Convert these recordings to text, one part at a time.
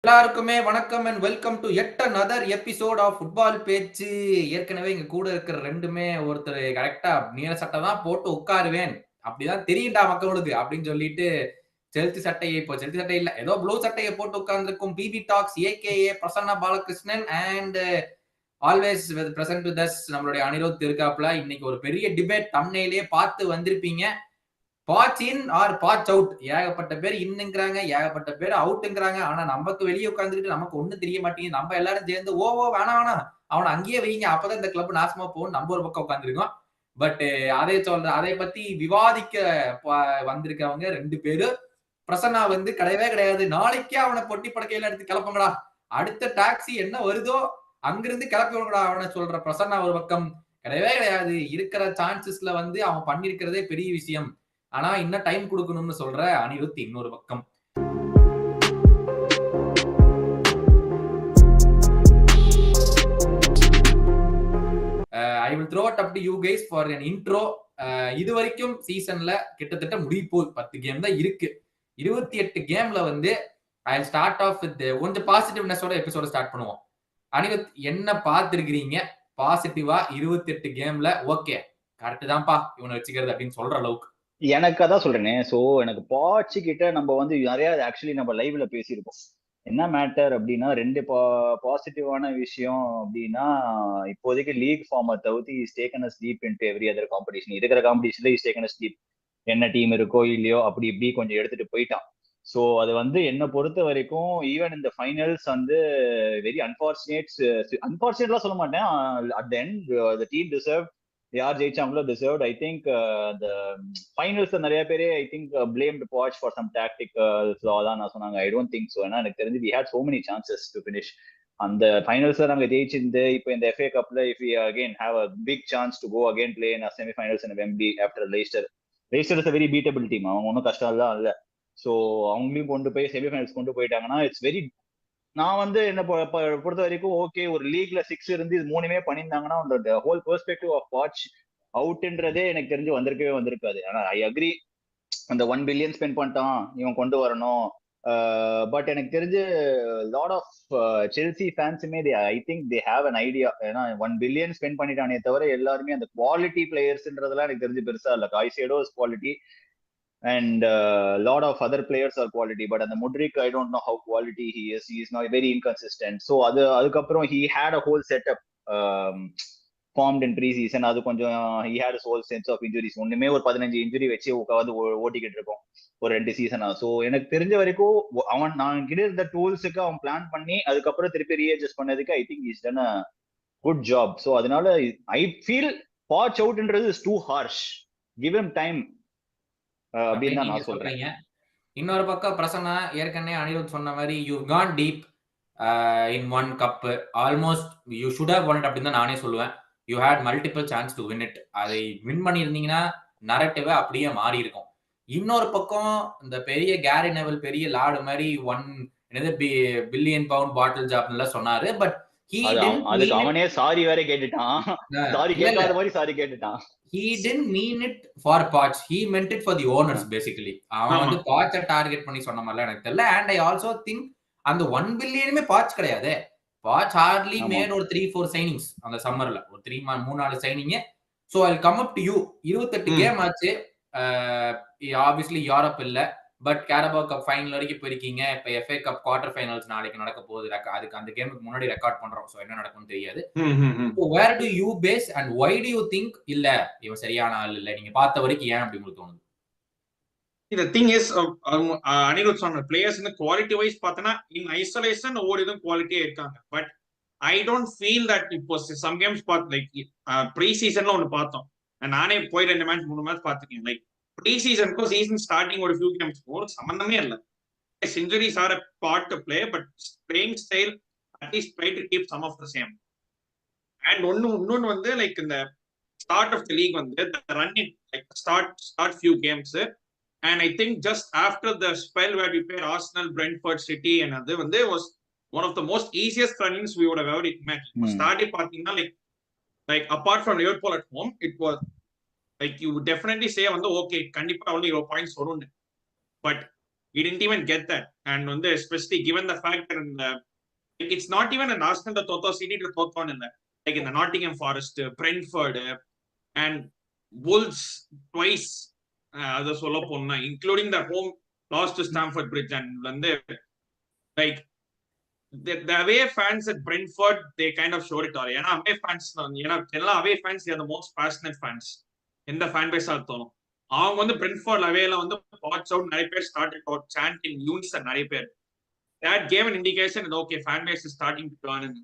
எல்லாருக்குமே வணக்கம் and welcome to yet another episode of football பேச்சு. ஏற்கனவே இங்க கூட இருக்கிற ரெண்டுமே ஒருத்தர் கரெக்டா நீல சட்டை தான் போட்டு உட்காருவேன், அப்படிதான் தெரியும்டா மக்களுக்கு அப்படின்னு சொல்லிட்டு செல்சி சட்டையை, இப்போ செல்சி சட்டை இல்ல ஏதோ ப்ளூ சட்டையை போட்டு உட்கார்ந்துருக்கும் PB talks aka Prasanna Balakrishnan and always present with us நம்மளுடைய அனிருத் இருக்காப்ல. இன்னைக்கு ஒரு பெரிய டிபேட் தம்ப்நெயிலே பார்த்து வந்திருப்பீங்க. பாச் இன் ஆர் பாச் அவுட். ஏகப்பட்ட பேர் இன்னுங்கிறாங்க, ஏகப்பட்ட பேர் அவுட்டுங்கிறாங்க. ஆனா நமக்கு வெளியே உட்கார்ந்துட்டு நமக்கு ஒண்ணும் தெரிய மாட்டேங்குது. நம்ம எல்லாரும் சேர்ந்து வேணாம் அவனை அங்கேயே வைங்க, அப்பதான் இந்த கிளப் நாசமா போகும் நம்ம ஒரு பக்கம் உட்கார்ந்துருக்கோம். பட் அதை பத்தி விவாதிக்க வந்திருக்கவங்க ரெண்டு பேரு. பிரசன்னா வந்து கிடையவே கிடையாது, நாளைக்கே அவனை பொட்டி படக்கையில எடுத்து கிளப்புங்கடா, அடுத்த டாக்ஸி என்ன வருதோ அங்கிருந்து கிளப்பி விடுங்கடா அவனை சொல்ற பிரசன்னா ஒரு பக்கம். கிடையவே கிடையாது, இருக்கிற சான்சஸ்ல வந்து அவன் பண்ணிருக்கிறதே பெரிய விஷயம், ஆனா இன்னும் டைம் கொடுக்கணும்னு சொல்ற அனிருத் இன்னொரு பக்கம். I will throw it up to you guys for an intro. இது வரைக்கும் சீசன்ல கிட்டத்தட்ட முடிப்போல் 10 கேம் தான் இருக்கு. 28 கேம்ல வந்து I'll start off with கொஞ்சம் பாசிட்டிவ்னஸோட எபிசோட ஸ்டார்ட் பண்ணுவோம். அனிருத் என்ன பார்த்திருக்கிறீங்க பாசிட்டிவா 28 கேம்ல? ஓகே கரெக்ட் தான்ப்பா இவனை வச்சுக்கிறது அப்படின்னு சொல்ற அளவுக்கு. எனக்கு அதான் சொல்றேனே. சோ எனக்கு பாச்சு கிட்ட நம்ம வந்து நிறைய ஆக்சுவலி நம்ம லைவ்ல பேசியிருப்போம். என்ன மேட்டர் அப்படின்னா, ரெண்டு பாசிட்டிவான விஷயம் அப்படின்னா, இப்போதைக்கு லீக் ஃபார்மை தவிர்த்து is taken as deep into every other competition. இருக்கிற காம்படிஷன்ல இஸ் டேக்கன் அஸ் டீப். என்ன டீம் இருக்கோ இல்லையோ அப்படி இப்படி கொஞ்சம் எடுத்துட்டு போயிட்டான். ஸோ அது வந்து என்னை பொறுத்த வரைக்கும் ஈவன் இந்த ஃபைனல்ஸ் வந்து வெரி அன்பார்ச்சுனேட்லாம் சொல்ல மாட்டேன். At the end the team deserve, யார் ஜெயிச்சாங்களோ டிசர்வ்ட். ஐ திங்க் அந்த ஃபைனல்ஸ் நிறைய பேரே I think blamed Poch for some tacticals அதான் நான் சொன்னாங்க. I don't think so. ஏன்னா எனக்கு தெரிஞ்சு we had so many chances to finish. அந்த ஃபைனல்ஸ்ல நாங்க ஜெயிச்சிருந்து இப்போ இந்த FA கப்ல if we again have a big chance to go again play in semifinals in Wembley after Leicester. Leicester is a very beatable team. அவங்க ஒன்றும் கஷ்டம் தான் இல்லை. ஸோ அவங்களையும் கொண்டு போய் செமிஃபைனல்ஸ் கொண்டு போயிட்டாங்கன்னா இட்ஸ் வெரி, நான் வந்து என்ன பொறுத்த வரைக்கும் ஓகே, ஒரு லீக்ல 6 இருந்து இது மூணுமே பண்ணியிருந்தாங்கன்னா அந்த ஹோல் பெர்ஸ்பெக்டிவ் ஆஃப் வாட்ச் அவுட்ன்றதே எனக்கு தெரிஞ்சு வந்திருக்காது. ஆனா ஐ அக்ரி, அந்த 1 பில்லியன் ஸ்பெண்ட் பண்ணிட்டான் இவன் கொண்டு வரணும். பட் எனக்கு தெரிஞ்சு லாட் ஆஃப் செல்சி ஃபேன்ஸுமே I think they have an idea. ஏன்னா 1 பில்லியன் ஸ்பெண்ட் பண்ணிட்டானே தவிர எல்லாருமே அந்த குவாலிட்டி பிளேயர்ஸ்ன்றதெல்லாம் எனக்கு தெரிஞ்சு பெருசா இல்லை. Caicedo is quality and lot of other players are quality, but and the Mudrik I don't know how quality he is now very inconsistent. So adukaprom he had a whole setup formed in pre-season. அது கொஞ்சம் he had a whole sense of injuries. ஒண்ணுமே ஒரு 15 injury வச்சு உட்காந்து ஓட்டிக்கிட்டு இருக்கோம் ஒரு 2 சீசனா. So எனக்கு தெரிஞ்ச வரைக்கும் நான் கிட்ட இருந்த டூல்ஸுக்கு அவன் பிளான் பண்ணி அதுக்கப்புறம் திருப்பி ரீஅட்ஜஸ்ட் பண்ணதுக்கு I think is done a good job. So அதனால ஐ ஃபீல் வாட்ச் அவுட்ன்றது is too harsh, give him time அப்படின்னு நான் சொல்றேன். இன்னொரு பக்கம் பிரசன்னா ஏற்கனவே அனிருத் சொன்ன மாதிரி you gone deep in one cup, almost you should have won it அப்படின்னு தான் நானே சொல்லுவேன். You had multiple chance to win it. அதை வின் பண்ணியிருந்தீங்கன்னா நரேட்டிவ் அப்படியே மாறி இருக்கும். இன்னொரு பக்கம் இந்த பெரிய கேரி நெவல் பெரிய லாடு மாதிரி பில்லியன் பவுண்ட் பாட்டில் ஜாப்ல சொன்னாரு. பட் அவனே சாரி வேற கேட்டுட்டான். சாரி கேட்காத மாதிரி sorry கேட்டுட்டான். He didn't mean it for Poch. He meant it for the owners basically. அவன் வந்து Poch-ஐ டார்கெட் பண்ணி சொன்ன மாதிரிலாம் எனக்கு தெரியல. And I also think அந்த 1 பில்லியனுமே Poch கிடையாது. Poch hardly made ஒரு 3-4 சைனிங்ஸ் அந்த சம்மர்ல. ஒரு 3-4 signing. So I'll come up to you. 28 game ஆச்சு. ஆப்வியஸ்லி யூரோப் இல்ல, பட் கேரபா கப் ஃபைனல் வரைக்கும் போயிருக்கீங்க. இப்போ FA கப் குவார்டர் ஃபைனல்ஸ் நாளைக்கு நடக்க போகுது. அதுக்கு அந்த கேமுக்கு முன்னாடி ரெக்கார்ட் பண்றோம். ஸோ என்ன நடக்கும்னு தெரியாது. Where do you face and why do you think இல்ல இவன் சரியான ஆள் இல்ல, நீங்க பார்த்த வரைக்கும் ஏன் அப்படி உங்களுக்கு தோணுது? The thing is, அனிருத் சொன்ன பிளேயர்ஸ் குவாலிட்டி வைஸ் பார்த்தனா இன் ஐசோலேஷன் ஒவ்வொரு இதுவும் குவாலிட்டியா இருக்காங்க. But I don't feel that இப்போ சம் கேம்ஸ் பார்த்து லைக் ப்ரீ சீசன்ல ஒன்று பார்த்தோம். நானே போய் 2 மேட்ச் 3 மேட்ச் பார்த்துக்கேன். லைக் ப்ரீ சீசனுக்கும் சீசன் ஸ்டார்டிங் ஒரு ஃபியூ கேம்ஸ் ஒரு சம்பந்தமே இல்லை. Injuries are a part to play, but playing style at least try to keep some of the same. And இன்னொன்னு வந்து லைக் இந்த ஸ்டார்ட் ஆஃப் தி லீக் வந்து running like start few games, and I think just after the spell where we played Arsenal, Brentford, City and அது வந்து was one of the most easiest runnings we would have ever imagined. Started பார்த்தீங்கன்னா like apart from Liverpool at home, it was like you would definitely say வந்து okay கண்டிப்பா வந்து 0 points வரும். But he didn't even get that. And especially given the fact that it's not even an Arsenal to Toto City to Toto in that, like in the Nottingham Forest, Brentford, and Wolves twice, including the home loss to Stamford Bridge. And like the away fans at Brentford, they kind of showed it all. Away fans, away fans, they are the most passionate fans in the fan base. அவங்க Brentford அவேல pots out நிறைய பேர் started out chanting unison நிறைய பேர். That gave an indication that okay, fan base is starting to turn in.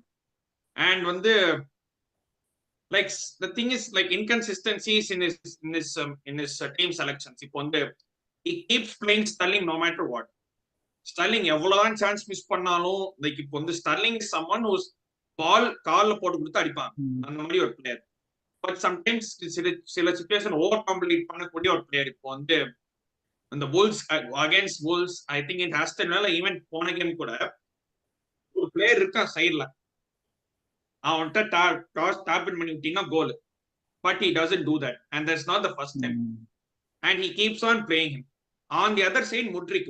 And like the thing is like inconsistencies in his team selections. He keeps playing Sterling no matter what. Sterling எவ்வளவுதான் chance miss பண்ணாலும் like Sterling is someone who's பால் கால்ல போட்டு கொடுத்து அடிப்பான், அந்த மாதிரி ஒரு player. But sometimes சில சிச்சுவேஷன் ஓவர் காம்ப்ளீட் பண்ணக்கூடிய ஒரு பிளேயர். இப்போ அந்த Wolves against Wolves, I think it has to even போன கேம் கூட ஒரு பிளேயர் இருக்கான் சைட்ல, அவன்கிட்ட டாப் பண்ணி விட்டீங்கன்னா goal. But he doesn't do that, and that's not the first time, and he keeps on playing him. On the other side, Mudryk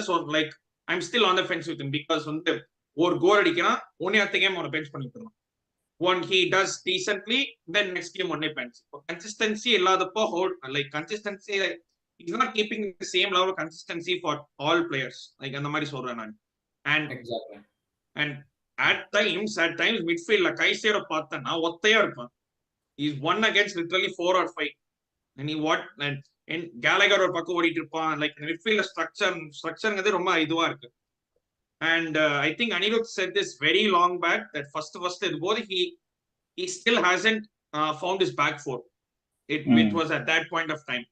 so like I'm still on the fence with him because ஒரு கோல் அடிக்கிறான் ஒன்னே அடுத்த game அவனை bench பண்ணி விட்டுறான். One he does decently, then next game ஒன்னே bench. Consistency இல்லாதப்போ like consistency, like he's not keeping the same level of consistency for all players, like அந்த மாதிரி சொல்றேன் நான். And exactly, and at times midfield la Kaisero பார்த்தனா ஒத்தையா இருப்பான். He's won against literally 4 or 5, and he what and Gallagher ஒரு பக்கம் ஓடிட்டு இருப்பான். லைக் மிட்ஃபீல்ட் ஸ்ட்ரக்சர்ங்கிறது ரொம்ப இதுவா இருக்கு. And I think Anirudh said this very long back that first இதுபோது he still hasn't found his back four. It was at that point of time.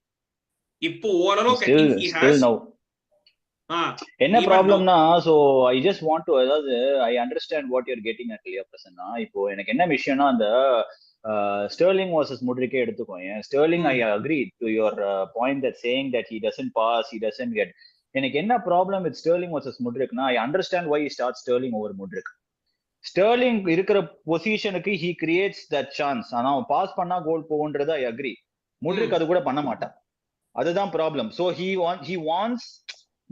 இப்போ ஓரளவுக்கு I think he has now. என்ன ப்ராப்ளம்னா, so I just want to, அதாவது I understand what you're getting at here Prasanna. இப்போ எனக்கு என்ன விஷயம்னா, அந்த Sterling versus Mudryk எடுத்துக்கோங்க. Sterling, I agree to your point that saying that he doesn't pass, he doesn't get. எனக்கு என்ன problem with Sterling versus Mudrykனா, I understand why he starts Sterling over Mudryk. Sterling இருக்கிற பொசிஷனுக்கு he creates that chance, ஆனா அவன் pass பண்ணா கோல் போகுன்றது I agree. Mudryk அது கூட பண்ண மாட்டான், அதுதான் problem. So he wants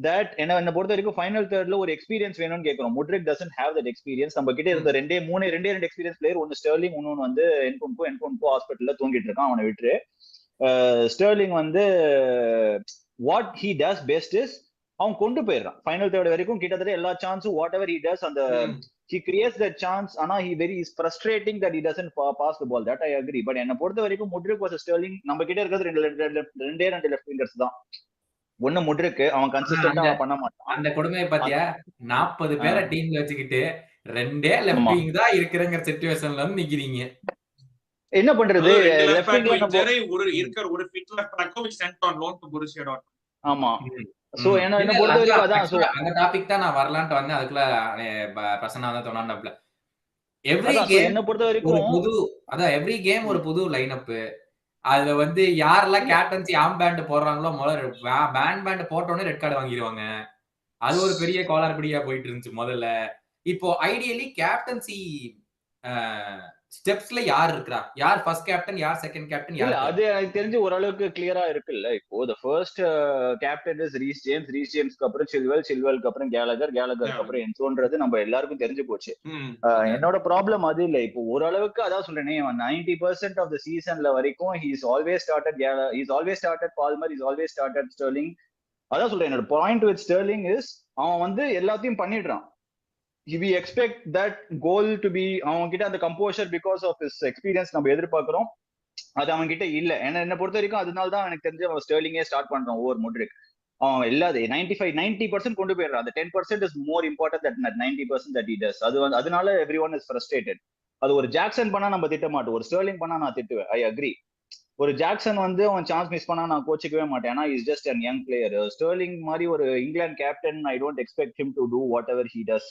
that. என்ன பொறுத்த வரைக்கும் ஃபைனல் தேர்ட்ல ஒரு எக்ஸ்பீரியன்ஸ் வேணும்னு கேட்கிறோம். Mudryk doesn't have that experience. நம்ம கிட்ட இருந்த ரெண்டே எக்ஸ்பீரியன்ஸ் பிளேயர், ஒன்னு Sterling, இன்னொன்னு என்கொன்கோ ஹாஸ்பிட்டல்ல தூங்கிட்டு இருக்கான், அவனை விட்டு. Sterling what he does best is அவன் கொண்டு போயிடுறான் ஃபைனல் தேர்ட் வரைக்கும். கிட்டத்தட்ட எல்லா சான்ஸும் வாட் எவர் he does, அந்த he creates that chance. ஆனா he is frustrating that he doesn't pass the ball. That I agree. But என்ன பொறுத்த வரைக்கும் Mudryk versus Sterling, நம்ம கிட்ட இருக்கிறது ரெண்டே லெஃப்ட் விங்கர்ஸ் தான். ஒண்ணு Mudryk, அவன் கன்சிஸ்டன்ட்டா பண்ண மாட்டான். அந்த கொடுமையை பாத்தியா, 40 பேரை டீம்ல வச்சுக்கிட்டு ரெண்டே லெஃப்ட் விங் தான் இருக்குறங்கிற சிச்சுவேஷன்ல வந்து நிக்கிறீங்க. என்ன பண்றது? லெஃப்ட் விங்ல ஒரு இருக்கிற ஒரு fit left back we sent on loan to Borussia Dortmund. ஆமா. சோ என்ன பொறுத்த வரைக்கும் அதான். சோ அந்த டாபிக் தான் நான் வரலாம்னு வந்தேன். அதுக்குள்ள பிரசன்னா தான் தோணாண்டப்ல. எவ்ரி கேம் என்ன பொறுத்த வரைக்கும் புது, அதான் எவ்ரி கேம் ஒரு புது லைனப். அதுல வந்து யாரெல்லாம் கேப்டன்சி ஆம் பேண்ட் போடுறாங்களோ முதல்ல பேண்ட் போட்டோடனே ரெட் கார்டு வாங்கிடுவாங்க. அது ஒரு பெரிய கோளாறுபடியா போயிட்டு இருந்துச்சு முதல்ல. இப்போ ஐடியலி கேப்டன்சி ஸ்டெப்ஸ்ல யார் இருக்கா, யார் ஃபர்ஸ்ட் கேப்டன், யார் செகண்ட் கேப்டன், யார்? அது எனக்கு தெரிஞ்சு ஓரளவுக்கு கிளியரா இருக்குல்ல. இப்போ the first captain is Reece Jamesக்கு அப்புறம் சில்வெல்க்கு அப்புறம் கேலகருக்கு அப்புறம் என்சோன்றது நம்ம எல்லாருக்கும் தெரிஞ்சு போச்சு. என்னோட ப்ராப்ளம் அது இல்ல. இப்போ ஓரளவுக்கு அதான் சொல்றேனே, 90% ஆஃப் த சீசன்ல வரைக்கும் he's always started Palmer, he's always started Sterling. அதான் சொல்றேன், என்னோட பாயிண்ட் வித் Sterling is அவன் வந்து எல்லாத்தையும் பண்ணிடுறான். We expect that goal to be அவன் கிட்ட அந்த composer because of his experience நம்ம எதிர்பார்க்கிறோம். அது அவன் கிட்ட இல்ல. என்ன பொறுத்த வரைக்கும் அதனால தான் எனக்கு தெரிஞ்சு அவன் Sterling ஸ்டார்ட் பண்றான் ஓவர் Mudryk. அவன் எல்லாத்தையும் 90% கொண்டு போயிடுறான். அந்த 10% is more important than that 90% that he does. அதனால everyone is frustrated. அது ஒரு ஜாக்சன் பண்ணா நம்ம திட்ட மாட்டோம், ஒரு Sterling பண்ணா நான் திட்டுவேன். I agree. ஒரு ஜாக்சன் வந்து அவன் சான்ஸ் மிஸ் பண்ணா நான் கோச்சிக்கவே மாட்டேன், ஏன்னா is just an young player. Sterling மாதிரி ஒரு England captain, I don't expect him to do whatever he does.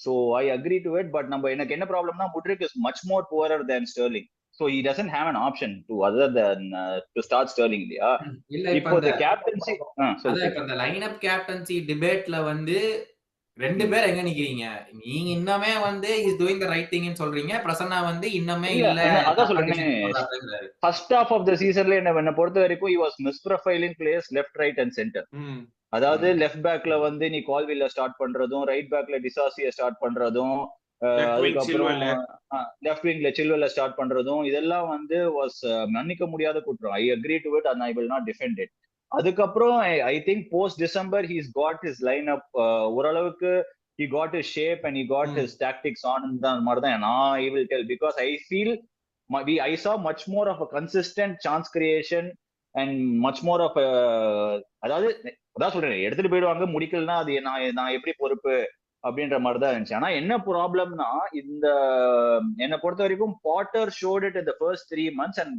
So I agree to it. But எனக்கு என்ன ப்ராப்ளம்னா, Mudryk is much more poorer than Sterling. So he doesn't have an option to other than to start Sterling. இல்லையா? இப்போ the captaincy இப்ப அந்த line up captaincy டிபேட்ல வந்து ரெண்டு பேர் எங்க நிக்கிறீங்க? நீங்க இன்னமே வந்து is doing the right thing ன்னு சொல்றீங்க, பிரசன்னா வந்து இன்னமே இல்ல. அதான் சொல்றேன், ஃபர்ஸ்ட் ஹாஃப் ஆஃப் தி சீசன்ல என்ன பொறுத்த வரைக்கும் he was misprofiling players left, right and center. அதாவது லெஃப்ட் பேக்ல வந்து நீ கால்வில்ல ஸ்டார்ட் பண்றதும், ரைட் பேக்ல டிசாசிய ஸ்டார்ட் பண்றதும், அதுக்கப்புறம் லெஃப்ட் விங்ல சில்வெல்ல ஸ்டார்ட் பண்றதும், இதெல்லாம் வந்து வாஸ் மன்னிக்க முடியாத குற்றம். I agree to it and I will not defend it. அதுக்கப்புறம் I think post December he's got his line up, ஓரளவுக்கு he got his shape and he got his tactics on the மாதிரிதான் நான் I will tell, because I feel I saw much more of a consistent chance creation and much more of a, அதாவது அதான் சொல்றேன், எடுத்துட்டு போயிடுவாங்க, முடிக்கலன்னா அது நான் எப்படி பொறுப்பு அப்படின்ற மாதிரிதான் இருந்துச்சு. ஆனா என்ன ப்ராப்ளம்னா, இந்த என்னை பொறுத்த வரைக்கும் Potter showed it in the first 3 months and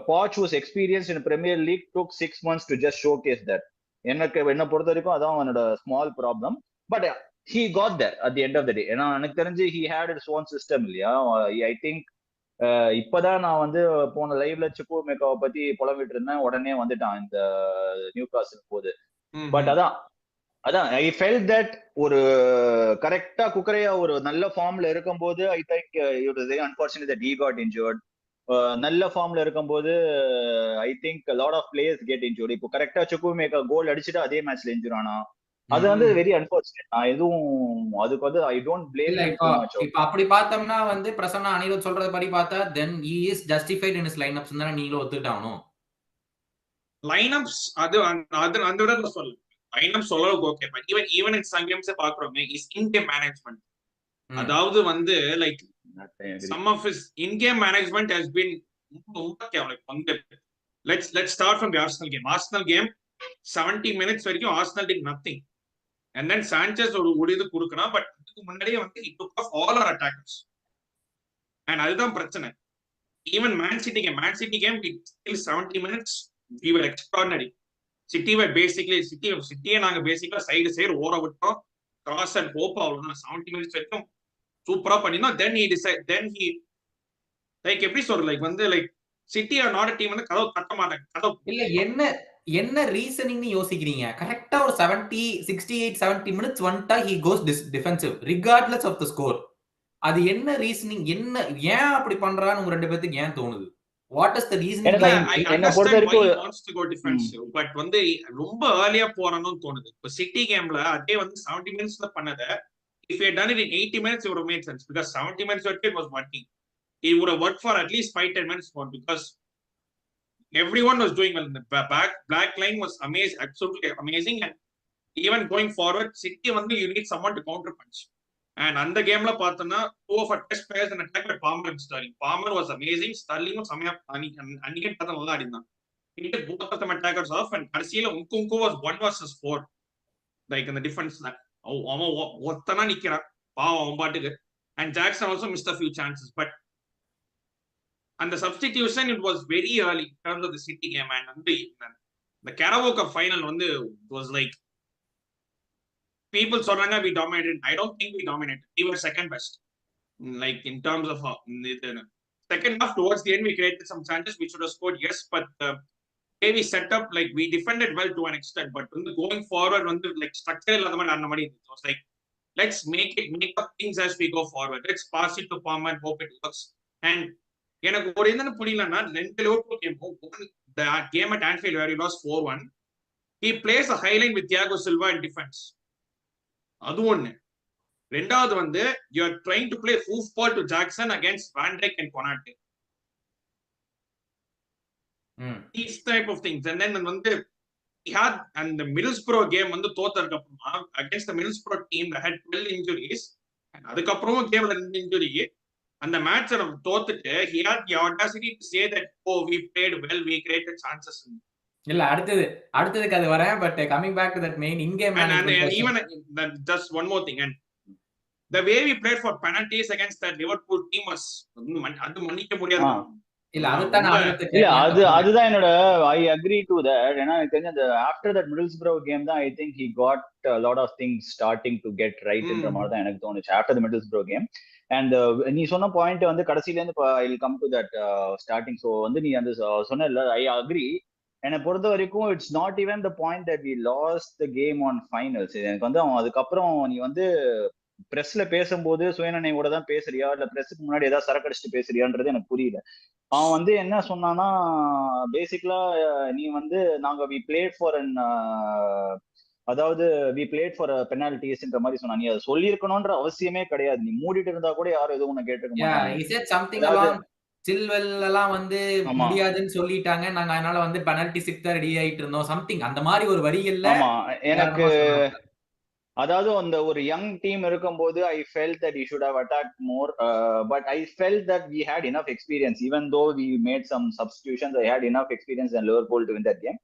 Poch was experienced in Premier League, took 6 months to just showcase that. என்ன பொறுத்த வரைக்கும் அதான் அவனோட small problem. But he got there at the end of the day. ஏன்னா எனக்கு தெரிஞ்சு he had his own system இல்லையா. I think இப்பதான் நான் வந்து போன லைவ்ல சிக்கு மேக்காவை பத்தி புலம்பிட்டு இருந்தேன், உடனே வந்துட்டான் இந்த நியூ காசில் போது. பட் அதான் ஐ ஃபெல்ட் தட் ஒரு கரெக்டா குக்கரையா ஒரு நல்ல ஃபார்ம்ல இருக்கும் போது I think it was very unfortunate that he got injured. நல்ல ஃபார்ம்ல இருக்கும்போது I think lot of players get injured. இப்போ கரெக்டா சிக்கு மேக்கா கோல் அடிச்சுட்டு அதே மேட்ச்ல இன்ஜூர் ஆனா அது வந்து வெரி அன்பார்ச்சுனேட். நான் எதுவும் அதுக்கு வந்து I don't blame him too much. இப்ப அப்படி பார்த்தோம்னா வந்து பிரசன்னா அனிருத் சொல்றது படி பார்த்தா then he is justified in his lineups தான நீங்களும் ஒத்துக்கிட்டானோ. லைனப்ஸ் அது அந்த விட சொல்ல லைனப் சொல்லவும் okay, but even in some games பாக்குறோமே இஸ் இன் கேம் மேனேஜ்மெண்ட். அதாவது வந்து like some of his in-game management has been let's start from the Arsenal game 70 minutes வரைக்கும் Arsenal did nothing, and then Sanchez ஒரு இது குடுக்குறான், but அதுக்கு முன்னாடியே வந்து he took off all our attackers, and அதுதான் பிரச்சனை. even Man City game we still 70 minutes we were extraordinary. City were basically City நாங்க பேசிக்கலா சைடு ஓர விட்டோம், cross and hope அவ்வளவுதான். 70 minutes வரைக்கும் சூப்பரா பண்ணினோம். then he லைக் எப்படி சொல்ற லைக் வந்து like City or not a team வந்து கதவு தட்ட மாட்டாங்க. கதவு இல்ல என்ன ரீசனிங்னு யோசிக்கிறீங்க? கரெக்ட்டா ஒரு 70 68 70 மினிட்ஸ் வந்துட்டா he goes defensive regardless of the score. அது என்ன ரீசனிங்? ஏன் அப்படி பண்றான்னு உங்க ரெண்டு பேருக்கு ஏன் தோணுது? What is the reasoning? என்ன பொறுத்த வரைக்கும் he wants to go defensive, but வந்து ரொம்ப early-ஆ போறானு தோணுது. இப்ப சிட்டி கேம்ல அதே வந்து 70 மினிட்ஸ்ல பண்ணத if he had done it in 80 minutes, it would have made sense, because 70 minutes it was working. It would have worked for at least 5-10 minutes more, because everyone was doing well in the back line was amazing, absolutely amazing. And even going forward, City வந்து you need someone to counter punch. And அந்த கேம்ல பார்த்தோம்னா two of our best players in attack were Palmer and Sterling. Palmer was amazing, Sterling was சமயா அன்னைக்கு பார்த்தா நல்லா ஆடினான். He took both of them attackers off, and கடைசியில Nkunku was 1 versus 4 like in the defense. அவன் ஒத்தனா நிக்கிறான் பாவம் அவன் பாட்டுக்கு. And Jackson also missed a few chances, but and the substitution it was very early in terms of the City game. And the Carabao Cup final வந்து was like people சொல்றாங்க we dominated. I don't think we dominated. We were second best, like in terms of second half. Towards the end we created some chances we should have scored, yes, but way we set up, like we defended well to an extent, but going forward வந்து like structure இல்லாத மாதிரி அந்த மாதிரி it was like let's make up things as we go forward. Let's pass it to Palmer and hope it works. And எனக்கு ஒரு என்னன்னு புரியலன்னா, ரெண்டு Liverpool game, the game at Anfield where he lost 4-1, he plays a high line with Thiago Silva in defense. அது ஒண்ணு. ரெண்டாவது வந்து you are trying to play football to Jackson against Van Dijk and Konate. These type of things. And then வந்து he had, and the Middlesbrough game வந்து தோத்ததுக்கு அப்புறமா against the Middlesbrough team that had 12 injuries, and அதுக்கப்புறமும் கேம்ல 2 injury, அந்த match தோத்துட்டு he had the audacity to say that oh we played well, we created chances. இல்ல அடுத்ததுக்கு அது வரேன், but coming back to that main in game management. And even that, just one more thing, and the way we played for penalties against that Liverpool team was அது மன்னிக்க முடியாது. இல்ல அதுதான் என்னோட ஐ அக்ரி டு தட். ஏன்னா எனக்கு தெரிஞ்ச அந்த ஆஃப்டர் தட் மிடில்ஸ்ப்ரோ கேம் தான் I think he got lot of things starting to get ரைட்ன்ற மாதிரி தான் எனக்கு தோணுச்சு after the Middlesbrough game. And நீ சொன்ன பாயிண்ட் வந்து கடைசில இருந்து I will come to that starting. So வந்து நீ அந்த சொன்ன இல்ல, ஐ அக்ரி. என்னை பொறுத்த வரைக்கும் it's not even the point that we lost the game on finals. எனக்கு வந்து அதுக்கப்புறம் நீ வந்து பிரஸ்ல பேசும்போது சுயநினைவோட தான் பேசுறியா இல்ல பிரஸ்க்கு முன்னாடி ஏதாவது சரக்கடிச்சிட்டு பேசுறியான்றது எனக்கு புரியல. அவன் வந்து என்ன சொன்னான்னா பேசிக்கலா நீ வந்து நாங்க வி பிளேட் ஃபார் அன் அதாவது வி பிளேட் ஃபார் பெனால்டிஸ்ன்ற மாதிரி சொன்னா. நீ அதை சொல்லியிருக்கணும்ன்ற அவசியமே கிடையாது. நீ மூடிட்டு இருந்தா கூட யாரும் எதுவும் உன்னை கேட்டுக்க மாட்டாங்க. he said something அதாவது along சில்வெல் எல்லாம் வந்து ஆமா முடியாதுன்னு சொல்லிட்டாங்க, நாங்க அதனால வந்து பெனல்டி சிக்ஸ் தான் ரெடி ஆயிட்டு இருந்தோம், சம்திங் அந்த மாதிரி ஒரு வரிகள்ல ஆமா எனக்கு உதாரணமா சொல்றாங்க. அதாவது அந்த ஒரு யங் டீம் இருக்கும்போது I felt that you should have attack more, but I felt that we had enough experience even though we made some substitutions. I had enough experience and Liverpool to win that game.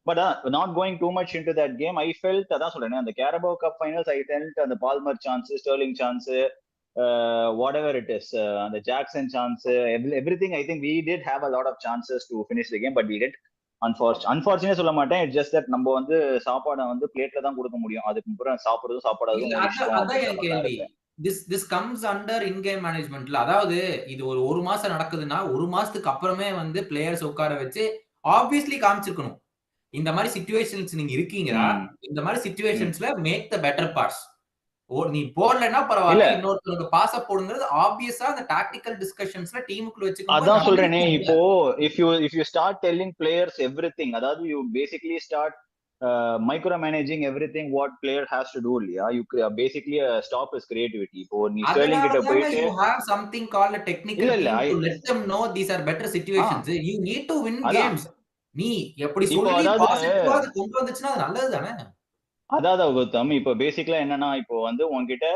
But not going too much into that game. I felt அதான் சொல்றேன் அந்த Carabao cup finals I felt அந்த Palmer chance, Sterling chance, whatever it is, the Jackson chance, everything. I think we did have a lot of chances to finish the game, but we did. Unfortunately சொல்ல மாட்டேன். It's just that நம்ம வந்து சாப்பாடை வந்து பிளேட்ல தான் கொடுக்க முடியும். அதுக்கு அப்புறம் சாப்பிடுறதும் சாப்பாடுறதும் ஒரு இஷ்டம் அதான் அப்படின்ற என் மாதிரி தான் கேள்வி. இருக்கு. this comes under in game managementல. அதாவது இது ஒரு மாசம் நடக்குதுன்னா ஒரு மாசத்துக்கு அப்புறமே வந்து பிளேயர்ஸ் உட்கார வச்சு ஆப்வியஸ்லி காமிச்சிருக்கணும். இந்த மாதிரி சிச்சுவேஷன்ஸ் நீங்க இருக்கீங்களா, இந்த மாதிரி சிச்சுவேஷன்ஸ்ல மேக் த பெட்டர் பார்ட்ஸ். நீ போடலன்னா பரவாயில்ல, இன்னொருத்தருக்கு பாஸ் போடுங்கிறது ஆப்வியஸா அந்த டாக்டிக்கல் டிஸ்கஷன்ஸ்ல டீமுக்குள்ள வச்சுக்கணும். அதான் சொல்றேனே இப்போ if you start telling players everything, அதாவது you basically start micromanaging everything what player has to do இல்லையா, you basically stop his creativity. இப்போ நீ ஸ்டெர்லிங் கிட்ட போயிட்டு you have something called a technical team to let them know these are better situations. You need to win games. நீ எப்படி சொல்லி பாசிட்டிவா அது கொண்டு வந்துச்சுன்னா அது நல்லது தானே. அதாவது கௌதம் இப்போ பேசிக்கலா என்னன்னா இப்போ வந்து உன்கிட்ட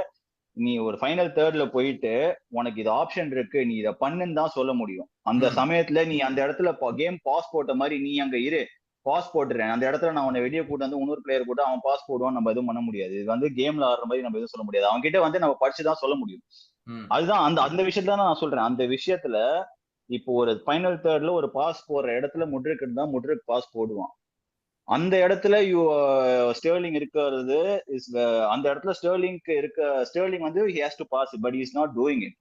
நீ ஒரு ஃபைனல் தேர்ட்ல போயிட்டு உனக்கு இது ஆப்ஷன் இருக்கு, நீ இதை பண்ணுன்னு தான் சொல்ல முடியும். அந்த சமயத்துல நீ அந்த இடத்துல கேம் பாஸ் போட்ட மாதிரி நீ அங்க இரு, பாஸ் போட்டுறேன் அந்த இடத்துல நான் உன்னை வெளியே கூட்டு வந்து இன்னொரு பிளேயர் கூட அவன் பாஸ் போடுவான், நம்ம எதுவும் பண்ண முடியாது. இது வந்து கேம்ல ஆடுற மாதிரி நம்ம எதுவும் சொல்ல முடியாது. அவங்க கிட்ட வந்து நம்ம படிச்சுதான் சொல்ல முடியும். அதுதான் அந்த விஷயத்துல நான் சொல்றேன். அந்த விஷயத்துல இப்போ ஒரு ஃபைனல் தேர்ட்ல ஒரு பாஸ் போடுற இடத்துல முட்ரிக் இருந்தா முட்ரிக் பாஸ் போடுவான். அந்த இடத்துல ஸ்டெர்லிங் இருக்கிறது அந்த இடத்துல ஸ்டெர்லிங் வந்து he has to pass it, but he is not doing it.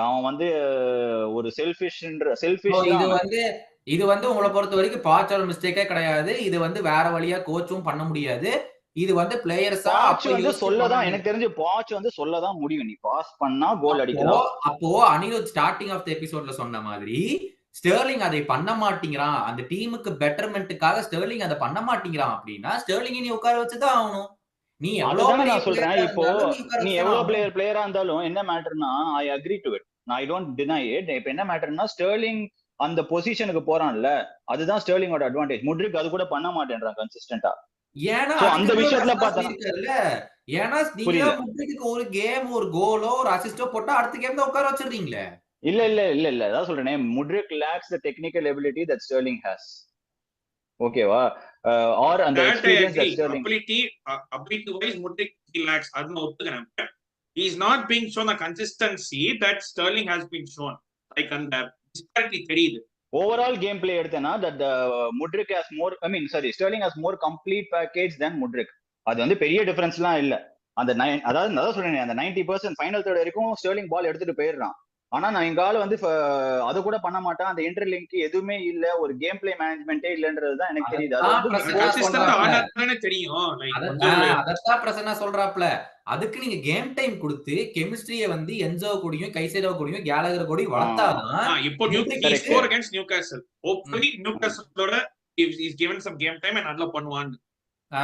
அவன் வந்து ஒரு செல்ஃபிஷ் இது வந்து உங்களை பொறுத்த வரைக்கும் பாச்சோட மிஸ்டேக்கே கிடையாது. இது வந்து வேற வழியா கோச்சும் பண்ண முடியாது. இது வந்து பிளேயர்ஸா வந்து சொல்லதான் எனக்கு தெரிஞ்சு பாச் வந்து சொல்லதான் முடியும். நீ பாஸ் பண்ணா கோல் அடிக்கலாம். அப்போ அனிருத் ஸ்டார்டிங் ஆஃப் தி எபிசோட்ல சொன்ன மாதிரி ஸ்டெர்லிங் அதை பண்ண மாட்டேங்கிறான், அந்த டீமுக்கு பெட்டர்மெண்ட்டுக்காக ஸ்டெர்லிங் அதை பண்ண மாட்டேங்கிறான் அப்படின்னா ஸ்டெர்லிங் நீ உட்கார வச்சுதான் ஆகணும். நீ எவ்வளவு நான் சொல்றேன். இப்போ நீ எவ்வளவு பிளேயரா இருந்தாலும் என்ன மேட்டர்னா I agree to it, I don't deny it. இப்ப என்ன மேட்டர்னா ஸ்டெர்லிங் அந்த பொசிஷனுக்கு போறான்ல, அதுதான் ஸ்டெர்லிங்கோட அட்வான்டேஜ். முட்ரிக் அது கூட பண்ண மாட்டேன்றான் கன்சிஸ்டன்டா. ஏன்னா அந்த விஷயத்துல பார்த்தா ஏன்னா நீங்க முட்ரிக்கு ஒரு கேம் ஒரு கோலோ ஒரு அசிஸ்டோ போட்டா அடுத்த கேம் தான் உட்கார வச்சிருக்கீங்களே. இல்ல அதான் சொல்றேனே, Mudryk lacks the technical ability that Sterling has. ஓகேவா? ஆர் அந்த experience that Sterling ability wise Mudryk he lacks. அது ஒத்துக்கிறேன். He is not being shown the consistency that Sterling has been shown. Like அந்த disparity தெரியுது. Overall gameplay எடுத்தேனா that Mudryk has more, Sterling has more complete package than Mudryk. அது வந்து பெரிய டிஃபரன்ஸ்லாம் இல்ல. அந்த அதாவது சொல்றேன் அந்த 90% ஃபைனல் தேர்ட் வரைக்கும் ஸ்டெர்லிங் பால் எடுத்துட்டு போயிடுறான். ஆனா நான் எங்க ஆளு வந்து அது கூட பண்ண மாட்டேன். அந்த இன்டர்லிங்க் எதுவுமே இல்ல, ஒரு கேம் பிளே மேனேஜ்மெண்டே இல்லன்றதுதான் எனக்கு தெரியுது. அதத்தான் பிரசன்னா சொல்றாப்ல. அதுக்கு நீங்க கேம் டைம் கொடுத்து கெமிஸ்ட்ரியை வந்து என்சோ கூடயும் கைசேடோ கூடயும் கேலகர் கூடயும் வளர்த்தாதான். இப்போ நியூகாசல் அகைன்ஸ்ட் நியூகாசல் ஹோப்ஃபுல்லி நியூகாசலோட is given some game time and நல்லா பண்ணுவான்.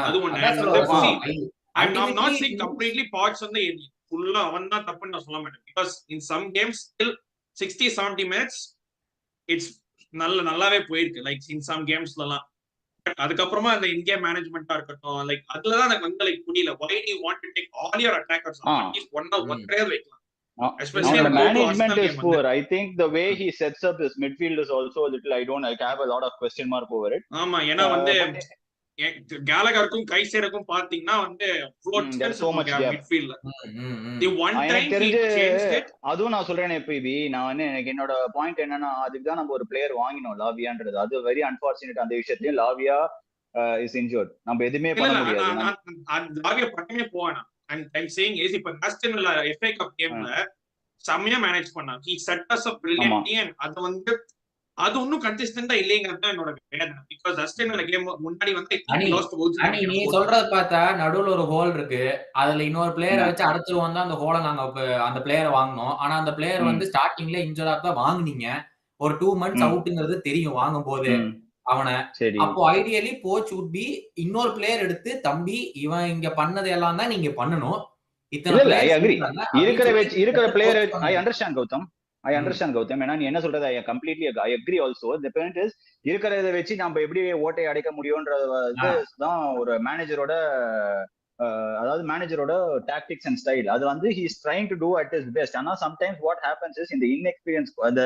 அது ஒண்ணு. I'm not saying completely parts on the ஃபுல்லா அவன் தான் தப்புன்னு நான் சொல்ல மாட்டேன். Because in some games still 60-70 minutes it's நல்லாவே போயிருக்கு. லைக் இன் சம் கேம்ஸ்லாம் அதுக்கப்புறமா அந்த இன் கேம் மேனேஜ்மெண்டா இருக்கட்டும், லைக் அதுலதான் எனக்கு வந்து லைக் புரியல. why do you want to take all your attackers at least ஒன்றையாவது வைக்கலாம். Especially the management is poor. I think the way he sets up his midfield is also a little, I have a lot of question mark over it. ஆமா, ஏன்னா வந்து கேலகருக்கும் கைசேருக்கும் பாத்தீங்கன்னா வந்து அதுவும் நான் சொல்றேன். நான் வந்து எனக்கு என்னோட பாயிண்ட் என்னன்னா, அதுக்குதான் நம்ம ஒரு பிளேயர் வாங்கினோம் லாவியான்றது. அது வெரி அன்பார்ச்சுனேட். அந்த விஷயத்தையும் லாவியா இஸ் இன்ஜூர்ட், நம்ம எதுவுமே பண்ண முடியாது. லாவியா பக்கமே போவானா. I'm saying is இப்ப ஆஸ்டன் வில்லா FA கப் கேம்ல செம்மையா மேனேஜ் பண்ணான். He set us up brilliantly and அது வந்து அது ஒன்னும் கன்சிஸ்டன்டா இல்லைங்கிறது தான் என்னோட வேதனை. பிகாஸ் அஸ்டன் கேம் முன்னாடி வந்து நீ சொல்றத பார்த்தா நடுவுல ஒரு ஹோல் இருக்கு, அதுல இன்னொரு பிளேயரை வச்சு அடைச்சிருவோம் தான் அந்த ஹோலை நாங்க அந்த பிளேயரை வாங்கினோம். ஆனா அந்த பிளேயர் வந்து ஸ்டார்டிங்ல இன்ஜூரா தான் வாங்குனீங்க. ஒரு 2 months அவுட்ங்கிறது தெரியும் வாங்கும் போது அவனை. அப்போ ஐடியலி கோச் வுட் பி இன்னொரு பிளேயர் எடுத்து தம்பி இவன் இங்க பண்ணது எல்லாம் தான் நீங்க பண்ணணும். இல்ல ஐ அக்ரி. இருக்கிற பிளேயர் ஐ அண்டர்ஸ்டாண்ட் கௌதம். ஏன்னா நீ என்ன சொல்றது I completely I agree also. The point is இருக்கிறத வச்சு நம்ம எப்படி ஓட்டை அடைக்க முடியும்ன்றது தான் ஒரு மேனேஜரோட அதாவது மேனேஜரோட டாக்டிக்ஸ் அண்ட் ஸ்டைல். அது வந்து he is trying to do at his best. ஆனா சம்டைம்ஸ் வாட் ஹேப்பன்ஸ் இஸ் இந்த இன்எக்ஸ்பீரியன்ஸ் அந்த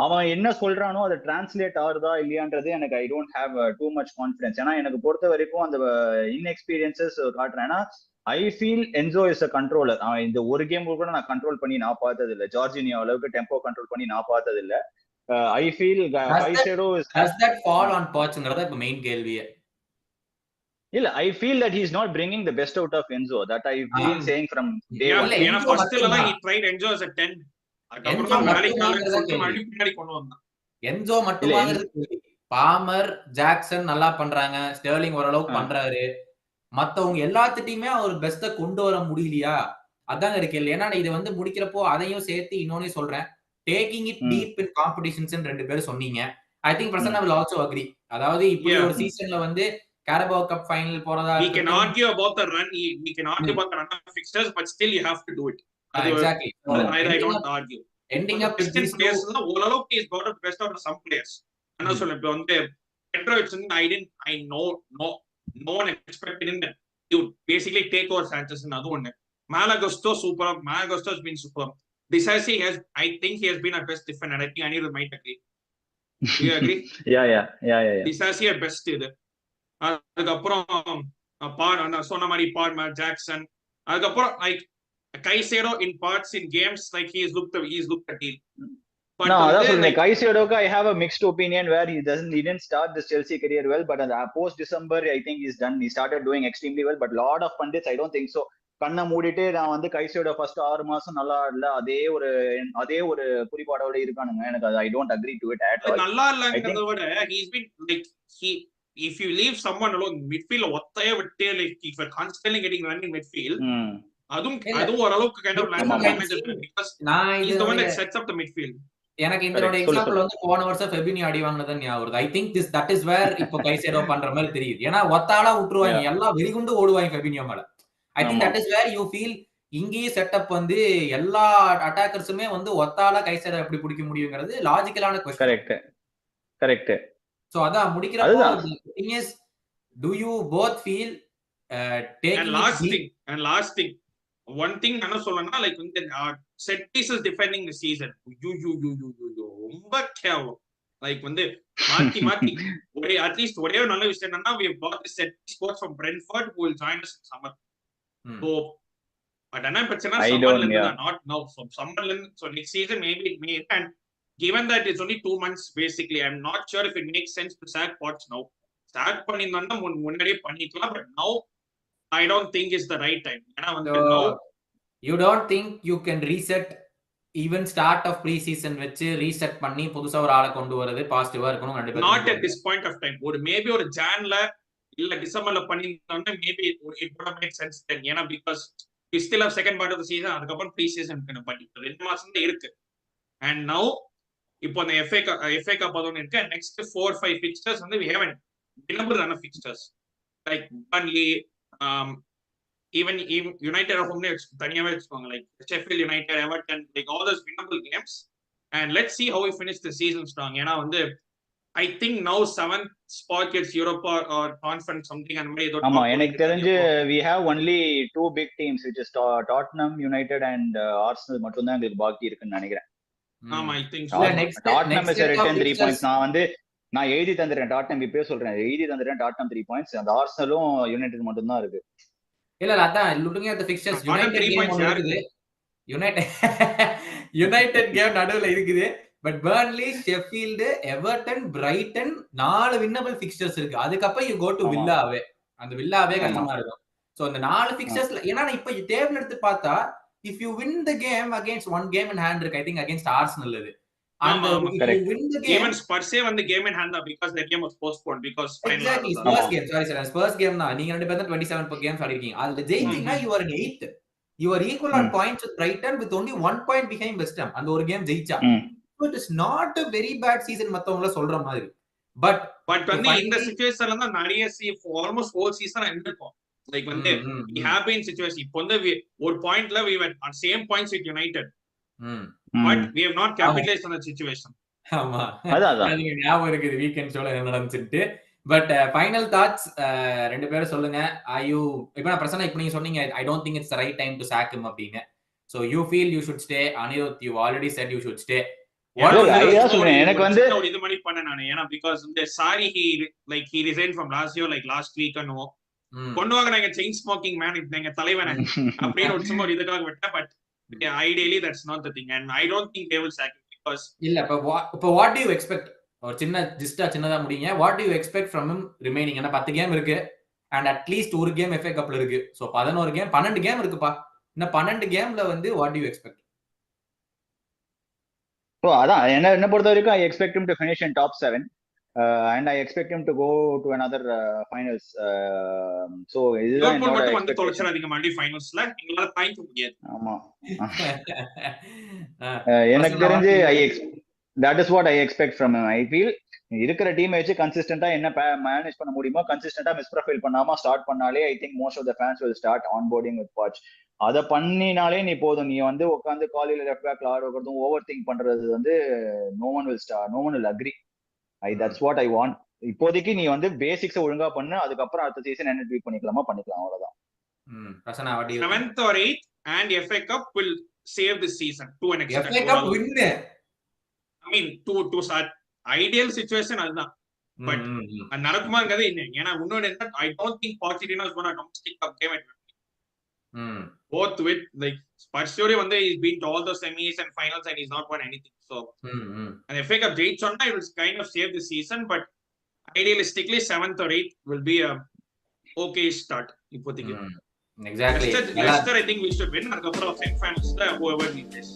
அவன் என்ன சொல்றானோ அதை டிரான்ஸ்லேட் ஆகுதா இல்லையான்றது எனக்கு I don't have too much confidence. ஏன்னா எனக்கு பொறுத்த வரைக்கும் அந்த இன்எக்ஸ்பீரியன்சஸ் காட்டுறேன். ஏன்னா I feel Enzo is a controller. அவன் இந்த ஒரு கேம் கூட நான் கண்ட்ரோல் பண்ணி நான் பார்த்தது இல்லை. ஜார்ஜினியோ அளவுக்கு டெம்போ கண்ட்ரோல் பண்ணி நான் பார்த்தது இல்லை. I feel கைசேடோ is does that fall on Pochங்கிறத இப்ப மெயின் கேள்வியே. இல்ல I feel that he is not bringing the best out of Enzo. that I've been saying from day one. ஏன்னா ஃபர்ஸ்ட்ல எல்லாம் he tried Enzo as a 10. அதுக்கப்புறம் தான் வேலைக்கு சொல்லிட்டு மறுபடியும் பின்னாடி கொண்டு வந்தான். என்சோ மட்டுமாங்கிறது பாமர் ஜாக்சன் நல்லா பண்றாங்க, ஸ்டெர்லிங் ஓரளவுக்கு பண்றாரு. மத்தவங்க எல்லாத்திட்டையுமே அவர் பெஸ்ட கொண்டு வர முடியலையா? அதாங்க இருக்கு. ஏன்னா இது வந்து முடிக்கிறப்போ அதையும் சேர்த்து இன்னொன்னு சொல்றேன். Taking it deep in competitions 2 பேரும் சொன்னீங்க. I think Prasanna will also agree. அதாவது இப்படி ஒரு சீசன்ல வந்து Carabao Cup final போறதா we can argue about the run, we can argue about the run of fixtures, but still you have to do it. Exactly. I don't argue. Ending up with these players la ஓரளவுக்கு is got the best out of some players. என்ன சொல்ல இப்ப வந்து Petrovich வந்து I know no one expected him to basically take over Sanchez and அது ஒண்ணு. Malagusto super. Malagusto has been super. Disasi I think he has been our best defender. I think Anirudh might agree. Do you agree? yeah Disasi are best இது. அதுக்கப்புறம் சொன்ன மாதிரி Barmer Jackson. அதுக்கப்புறம் like கைசேடோ in parts in games like he's looked a deal. No, that's like Caicedo I have a mixed opinion where he didn't start this Chelsea career well, but post December I think he started doing extremely well. But lot of pundits I don't think so. கண்ணை மூடிட்டு நான் வந்து கைசேடோ first 6 மாசம் நல்லா இல்ல அதே ஒரு குறிப்பாடோட இருக்கானுங்க. எனக்கு அது I don't agree to it at all. நல்லா இல்லங்கறத விட he's been like if you leave someone alone midfield ஒத்தைய விட்டு like if you're constantly getting run in midfield அதுவும் ஓரளவுக்கு kind of because he's the one that sets up the midfield. எனக்கு இதோட example வந்து போன வருஷம் ஃபெபினியோ அடி வாங்குனது ஞாபகம் வருது. I think that is where இப்போ கைசேடோ பண்ற மாதிரி தெரியுது. ஏன்னா ஒத்தாளா விட்டுருவாங்க, எல்லாம் வெறிகுண்டு ஓடுவாங்க ஃபெபினியோ மேல. I think that is where you feel இங்கேயே செட்டப் வந்து எல்லா அட்டாக்கர்ஸுமே வந்து ஒத்தாளா கைசேடோ எப்படி பிடிக்க முடியுங்கிறது லாஜிக்கலான क्वेश्चन. கரெக்ட். சோ அதான் முடிக்கிறப்போ thing is do you both feel taking and last thing one thing என்ன சொல்லணும்னா லைக் வந்து set pieces defending the season ரொம்ப கேவலம். லைக் வந்து மாத்தி ஒரே அட்லீஸ்ட் ஒரே நல்ல விஷயம் என்னன்னா we have got the set piece coach from Brentford who will join us in summer. So but என்ன பிரச்சனை சம்மர்ல not now from summerல so next season maybe it may. And given that it's only 2 months basically, I'm not sure if it makes sense to sack Poch now. Start பண்ணிருந்தா முன்னாடியே பண்ணிக்கலாம், but now I don't think it's the right time. ஏன்னா வந்து now you don't think you can reset even start of pre-season வச்சு reset பண்ணி புதுசா ஒரு ஆளை கொண்டு வரது பாசிட்டிவா இருக்கணும் கண்டிப்பா. Not at this point of time. ஒரு மேபி ஒரு ஜான்ல இல்ல டிசம்பர்ல பண்ணிருந்தா maybe it would have made sense then. ஏன்னா because we still have second part of the season, அதுக்கப்புறம் pre-season பண்ணி 2 மாசம் தான் இருக்கு. And now இப்போ அந்த FA Cup அதோட இருக்கு. நெக்ஸ்ட் 4-5 ஃபிக்சர்ஸ் வந்து we haven't winnable run of fixtures like Burnley, even United home தனியாவே வச்சுக்கோங்க like Sheffield United, Everton, like all those winnable games. And let's see how we finish the season strong. ஏன்னா வந்து I think now 7th spot gets Europa or conference something and மாதிரி ஏதோ. ஆமா எனக்கு தெரிஞ்சு we have only 2 big teams which is Tottenham, United and Arsenal மட்டும் தான் எங்களுக்கு பாக்கி இருக்குன்னு நினைக்கிறேன். ஆமா I think so. Tottenham is return 3 points. நான் எழுதி தந்துறேன் டாட்னம் இப்பவே சொல்றேன். எழுதி தந்துறேன் டாட்னம் 3 points. அந்த ஆர்சனலும் யுனைட்டட் மட்டும் தான் இருக்கு. இல்ல அதான் looking at the fixtures United game இருக்குது. யுனைட்டட் கேம் நடுவுல இருக்குது. But Burnley, Sheffield, Everton, Brayton 4 winnable fixtures இருக்கு. அதுக்கப்புறம் யூ கோ டு வில்லாவே. அந்த வில்லாவே கஷ்டமா இருக்கும். சோ அந்த 4 ஃபிக்சர்ஸ்ல ஏன்னா இப்ப டேபிள் எடுத்து பார்த்தா if you win the game against one game in hand இருக்கு. I think against Arsenal இது. And if you win the game, even Spurs வந்து game in hand because that game was postponed because exactly Spurs game, sorry Spurs game na நீங்க ரெண்டு பேரும் 27 per game ஆடிருக்கீங்க. அதுல ஜெயிச்சீங்கன்னா you are in 8th. You are equal on points with Brighton with only 1 point behind West Ham. அந்த ஒரு game ஜெயிச்சா. So it is not a very bad season மத்தவங்க சொல்ற மாதிரி. But வந்து இந்த சிச்சுவேஷன்ல தான் நிறைய almost whole season இருந்திருக்கும். Like வந்து we have been situation இப்போ வந்து ஒரு பாயிண்ட்ல we were on same points with United. But we have not capitalized on that situation. ஆமா அதான் ஞாபகம் இருக்குது வீக்கெண்ட் ஷோல என்ன நடந்துச்சு. பட் ஃபைனல் தாட்ஸ் ரெண்டு பேரும் சொல்லுங்க. இப்போ பிரசன்னா இப்போ நீங்க சொன்னீங்க I don't think it's the right time to sack him அப்படின்னு. So you feel you should stay. Anirudh, you already said you should stay. எனக்கு வந்து இது மாதிரி பண்ண நானு ஏன்னா because the sorry he resigned from Lazio like last week and கொண்டுவாங்க நாங்க chain smoking man எங்க தலைவனை அப்படின்னு ஒரு சும்மா இதுக்காக விட்டேன். But ideally that's not the thing and I don't think they will sack him because இல்ல இப்போ what do you expect? ஒரு சின்னதா முடிங்க. What do you expect from him remaining? ஏன்னா 10 கேம் இருக்கு and at least ஒரு கேம் FA கப்ல இருக்கு. சோ 11 கேம் 12 கேம் இருக்குப்பா. இந்த 12 கேம்ல வந்து what do you expect? அதான் என்ன பொறுத்த வரைக்கும் I expect him to finish in top 7 and I expect him to go to another finals. So இதுதான் என்னோட வந்து தொலைச்சறாதீங்க மறுபடியும் ஃபைனல்ஸ்ல எங்களால தாங்கிக்க முடியாது. ஆமா எனக்கு தெரிஞ்சு that is what I expect from him. I feel இருக்கிற டீம் வச்சு கன்சிஸ்டன்ட்டா என்ன மேனேஜ் பண்ண முடியுமோ கன்சிஸ்டன்ட்டா மிஸ்ப்ரொஃபைல் பண்ணாம ஸ்டார்ட் பண்ணாலே I think most of the fans will start onboarding with Poch. அத பண்ணினாலே நீ போதும். நீ வந்து உட்காந்து காலையில லெஃப்ட் பேக் லார் ஓவர்தும் ஓவர் திங்க் பண்றது வந்து no one will agree. That's what I want. இப்போதைக்கு நீ வந்து பேசிக்ஸ் ஒழுங்கா பண்ணு, அதுக்கப்புறம் அடுத்த சீசன் என்ன ட்வீட் பண்ணிக்கலாம் அவ்வளவுதான். Prasanna what do you 7th or 8th and FA Cup will save this season to an extent. FA Cup win. I mean to start ideal situation அதுதான். But நடக்குமாங்கிறது என்ன? ஏன்னா இன்னொரு I don't think Pochettino is going to domestic cup game at both with like Spurs வந்து he's been to all the semis and finals and he's not won anything. So and FA Cup ஜெயிச்சோம்னா it will kind of save the season, but idealistically 7th or 8th will be a okay start இப்போதைக்கு. Exactly. Leicester I think we should win. அதுக்கப்புறம் semi finals whoever we face.